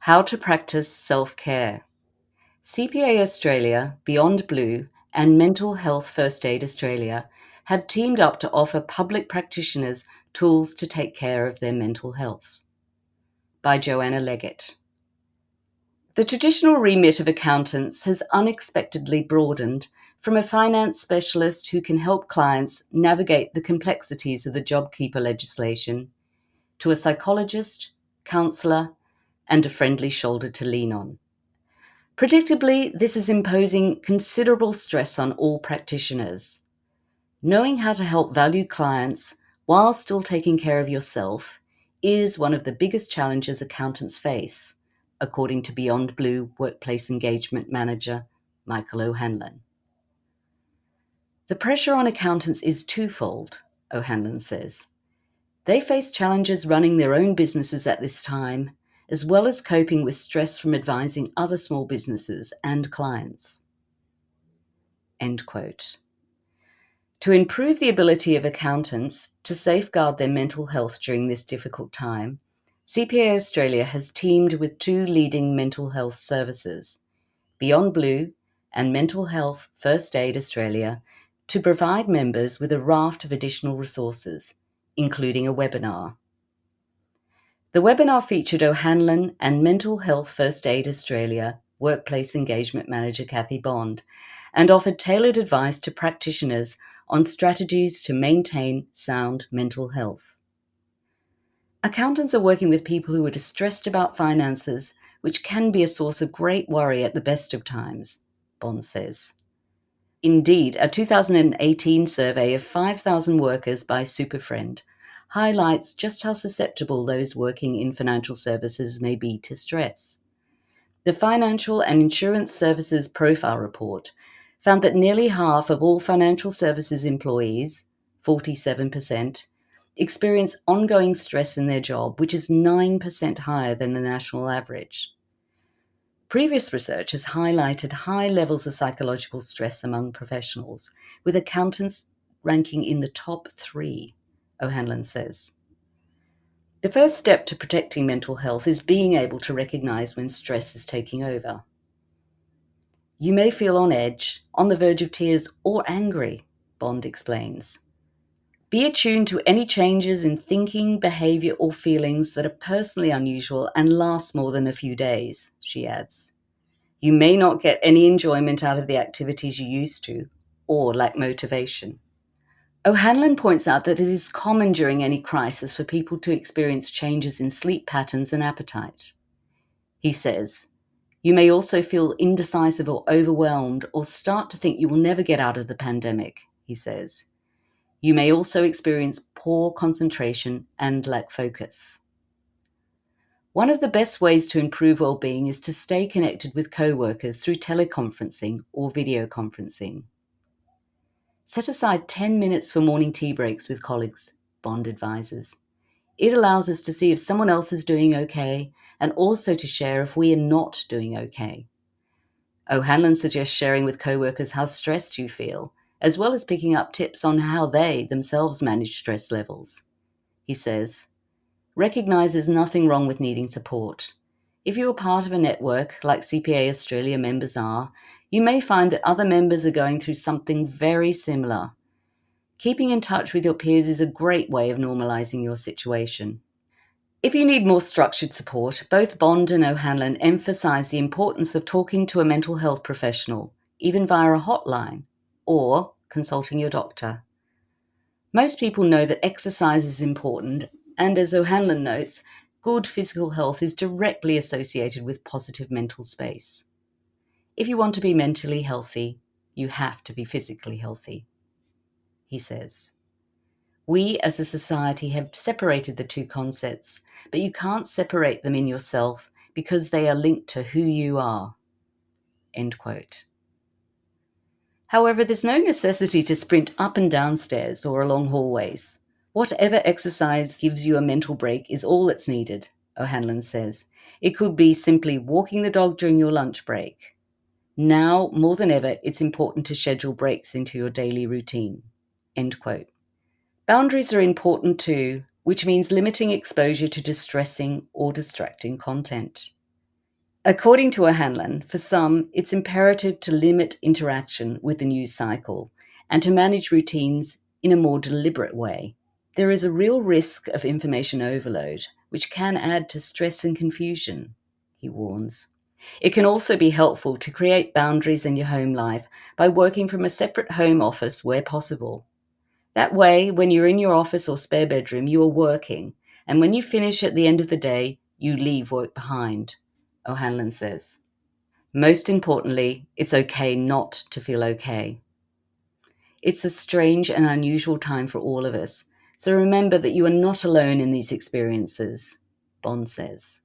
How to practice self-care. CPA Australia, Beyond Blue, and Mental Health First Aid Australia have teamed up to offer public practitioners tools to take care of their mental health. By Joanna Leggett. The traditional remit of accountants has unexpectedly broadened from a finance specialist who can help clients navigate the complexities of the JobKeeper legislation to a psychologist, counsellor, and a friendly shoulder to lean on. Predictably, this is imposing considerable stress on all practitioners. Knowing how to help valued clients while still taking care of yourself is one of the biggest challenges accountants face, according to Beyond Blue Workplace Engagement Manager Michael O'Hanlon. The pressure on accountants is twofold, O'Hanlon says. They face challenges running their own businesses at this time, as well as coping with stress from advising other small businesses and clients. End quote. To improve the ability of accountants to safeguard their mental health during this difficult time, CPA Australia has teamed with two leading mental health services, Beyond Blue and Mental Health First Aid Australia, to provide members with a raft of additional resources, including a webinar. The webinar featured O'Hanlon and Mental Health First Aid Australia Workplace Engagement Manager Kathy Bond, and offered tailored advice to practitioners on strategies to maintain sound mental health. Accountants are working with people who are distressed about finances, which can be a source of great worry at the best of times, Bond says. Indeed, a 2018 survey of 5,000 workers by Superfriend highlights just how susceptible those working in financial services may be to stress. The Financial and Insurance Services Profile Report found that nearly half of all financial services employees, 47%, experience ongoing stress in their job, which is 9% higher than the national average. Previous research has highlighted high levels of psychological stress among professionals, with accountants ranking in the top 3, O'Hanlon says. The first step to protecting mental health is being able to recognize when stress is taking over. You may feel on edge, on the verge of tears, or angry, Bond explains. Be attuned to any changes in thinking, behavior, or feelings that are personally unusual and last more than a few days, she adds. You may not get any enjoyment out of the activities you used to, or lack motivation. O'Hanlon points out that it is common during any crisis for people to experience changes in sleep patterns and appetite. He says, you may also feel indecisive or overwhelmed or start to think you will never get out of the pandemic, he says. You may also experience poor concentration and lack focus. One of the best ways to improve well-being is to stay connected with co-workers through teleconferencing or video conferencing. Set aside 10 minutes for morning tea breaks with colleagues, Bond advises. It allows us to see if someone else is doing okay and also to share if we are not doing okay. O'Hanlon suggests sharing with co-workers how stressed you feel, as well as picking up tips on how they themselves manage stress levels. He says, recognize there's nothing wrong with needing support. If you are part of a network, like CPA Australia members are, you may find that other members are going through something very similar. Keeping in touch with your peers is a great way of normalizing your situation. If you need more structured support, both Bond and O'Hanlon emphasize the importance of talking to a mental health professional, even via a hotline, or consulting your doctor. Most people know that exercise is important, and as O'Hanlon notes, good physical health is directly associated with positive mental space. If you want to be mentally healthy, you have to be physically healthy, he says. We as a society have separated the two concepts, but you can't separate them in yourself because they are linked to who you are. End quote. However, there's no necessity to sprint up and down stairs or along hallways. Whatever exercise gives you a mental break is all that's needed, O'Hanlon says. It could be simply walking the dog during your lunch break. Now, more than ever, it's important to schedule breaks into your daily routine. End quote. Boundaries are important too, which means limiting exposure to distressing or distracting content. According to O'Hanlon, for some, it's imperative to limit interaction with the news cycle and to manage routines in a more deliberate way. There is a real risk of information overload, which can add to stress and confusion, he warns. It can also be helpful to create boundaries in your home life by working from a separate home office where possible. That way, when you're in your office or spare bedroom, you are working, and when you finish at the end of the day, you leave work behind, O'Hanlon says. Most importantly, it's okay not to feel okay. It's a strange and unusual time for all of us, so remember that you are not alone in these experiences, Bond says.